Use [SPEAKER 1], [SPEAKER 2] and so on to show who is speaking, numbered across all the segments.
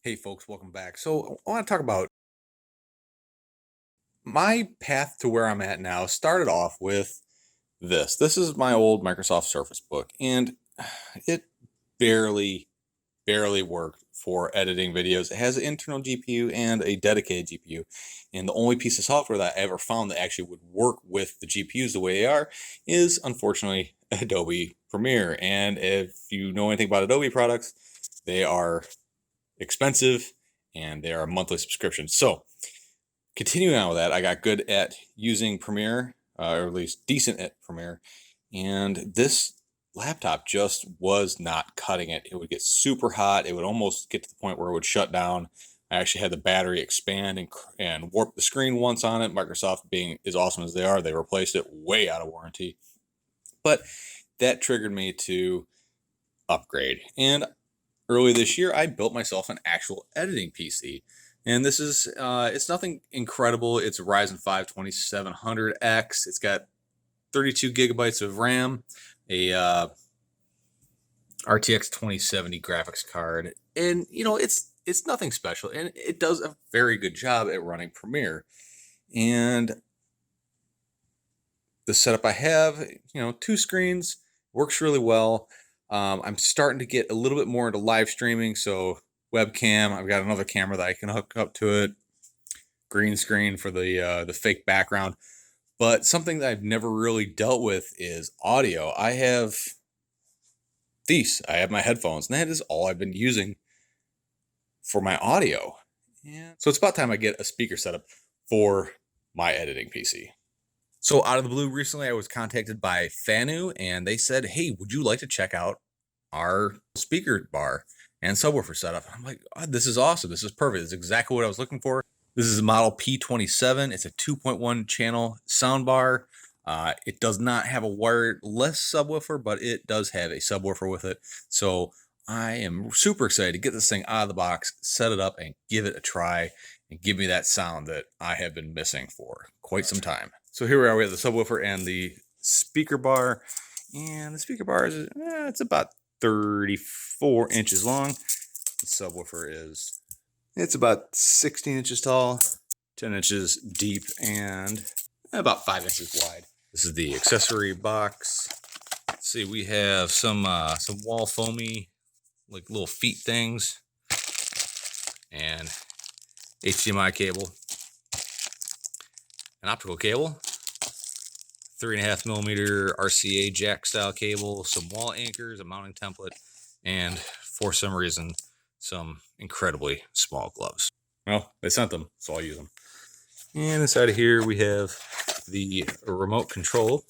[SPEAKER 1] Hey folks, welcome back. So I want to talk about my path to where I'm at now. Started off with this. This is my old Microsoft Surface Book, and it barely worked for editing videos. It has an internal GPU and a dedicated GPU, and the only piece of software that I ever found that actually would work with the GPUs the way they are is unfortunately Adobe Premiere. And if you know anything about Adobe products, they are expensive and they are a monthly subscription. So continuing on with that, I got good at using Premiere, or at least decent at Premiere, and this laptop just was not cutting it. It would get super hot. It would almost get to the point where it would shut down. I actually had the battery expand and warp the screen once on it. Microsoft, being as awesome as they are, they replaced it way out of warranty. But that triggered me to upgrade. And early this year, I built myself an actual editing PC. And this is, it's nothing incredible. It's a Ryzen 5 2700X. It's got 32 gigabytes of RAM, a RTX 2070 graphics card. And, it's nothing special. And it does a very good job at running Premiere. And the setup I have, 2 screens, works really well. I'm starting to get a little bit more into live streaming, so webcam. I've got another camera that I can hook up to it. Green screen for the fake background. But something that I've never really dealt with is audio. I have my headphones, and that is all I've been using for my audio. Yeah. So it's about time I get a speaker setup for my editing PC. So out of the blue, recently I was contacted by Pheanoo, and they said, hey, would you like to check out our speaker bar and subwoofer setup? I'm like, oh, this is awesome. This is perfect. This is exactly what I was looking for. This is a model P27. It's a 2.1 channel soundbar. It does not have a wireless subwoofer, but it does have a subwoofer with it. So I am super excited to get this thing out of the box, set it up, and give it a try, and give me that sound that I have been missing for quite some time. So here we are. We have the subwoofer and the speaker bar. And the speaker bar is, it's about 34 inches long. The subwoofer it's about 16 inches tall, 10 inches deep, and about 5 inches wide. This is the accessory box. Let's see, we have some wall foamy, like little feet things, and HDMI cable, an optical cable, 3.5 millimeter RCA jack style cable, some wall anchors, a mounting template, and for some reason, some incredibly small gloves. Well, they sent them, so I'll use them. And inside of here, we have the remote control,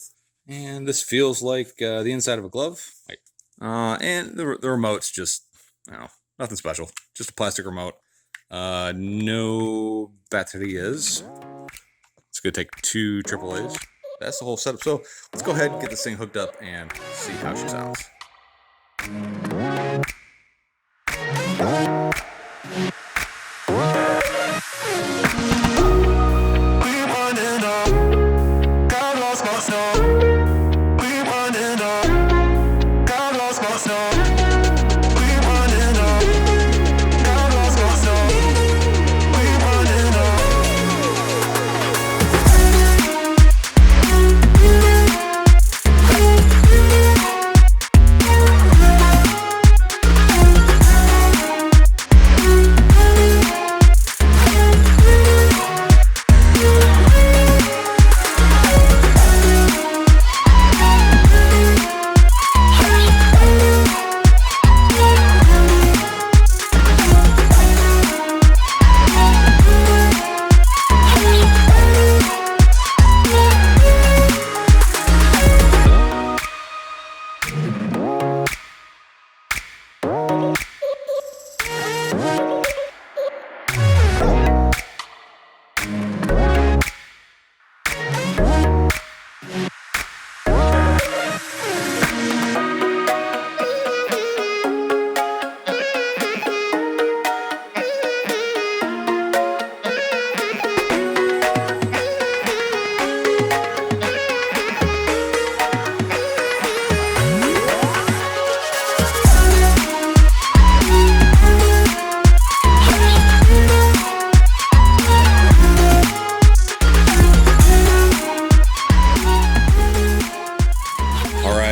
[SPEAKER 1] and this feels like the inside of a glove. And the remote's just, nothing special, just a plastic remote. No batteries. It's gonna take 2 AAAs. That's the whole setup. So let's go ahead and get this thing hooked up and see how she sounds.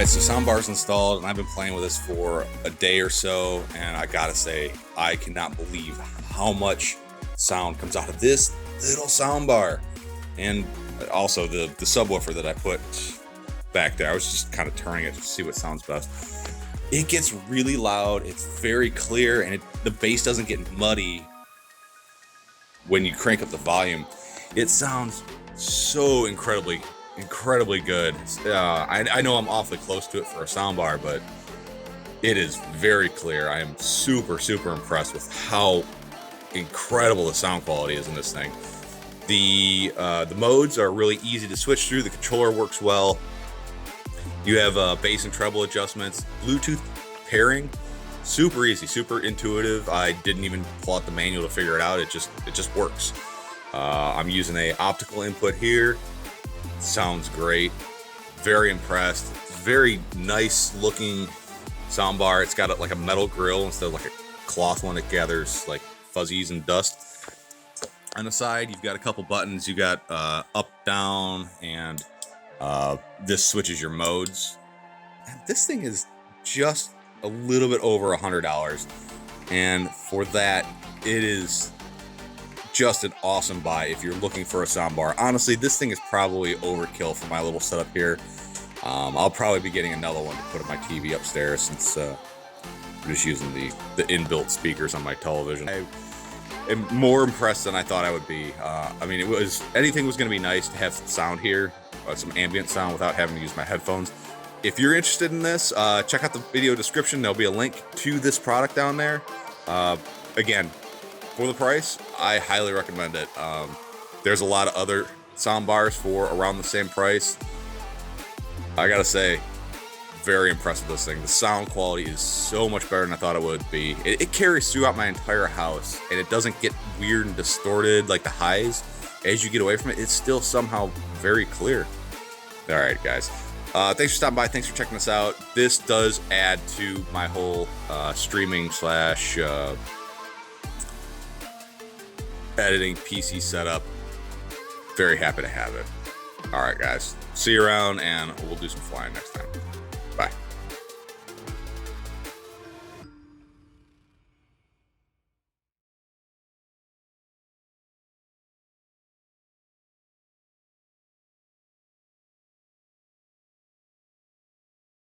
[SPEAKER 1] Alright, so soundbar's installed, and I've been playing with this for a day or so, and I gotta say, I cannot believe how much sound comes out of this little soundbar. And also the subwoofer that I put back there, I was just kind of turning it to see what sounds best. It gets really loud, it's very clear, and the bass doesn't get muddy when you crank up the volume. It sounds so incredibly good. I know I'm awfully close to it for a soundbar, but it is very clear. I am super impressed with how incredible the sound quality is in this thing. The modes are really easy to switch through. The controller works well. You have bass and treble adjustments, Bluetooth pairing, super easy, super intuitive. I didn't even pull out the manual to figure it out. It just works. I'm using a optical input here. Sounds great. Very impressed. Very nice looking soundbar. It's got like a metal grill instead of like a cloth one that gathers like fuzzies and dust. On the side, you've got a couple buttons. You got up, down, and this switches your modes. And this thing is just a little bit over $100, and for that, it is just an awesome buy if you're looking for a soundbar. Honestly, this thing is probably overkill for my little setup here. I'll probably be getting another one to put on my TV upstairs, since I'm just using the inbuilt speakers on my television. I am more impressed than I thought I would be. I mean, anything was going to be nice to have some sound here, some ambient sound without having to use my headphones. If you're interested in this, check out the video description. There'll be a link to this product down there. Again, for the price, I highly recommend it. There's a lot of other soundbars for around the same price. I gotta say, very impressed with this thing. The sound quality is so much better than I thought it would be. It carries throughout my entire house, and it doesn't get weird and distorted like the highs. As you get away from it, it's still somehow very clear. All right, guys. Thanks for stopping by. Thanks for checking this out. This does add to my whole streaming / editing PC setup. Very happy to have it. All right, guys. See you around, and we'll do some flying next time. Bye.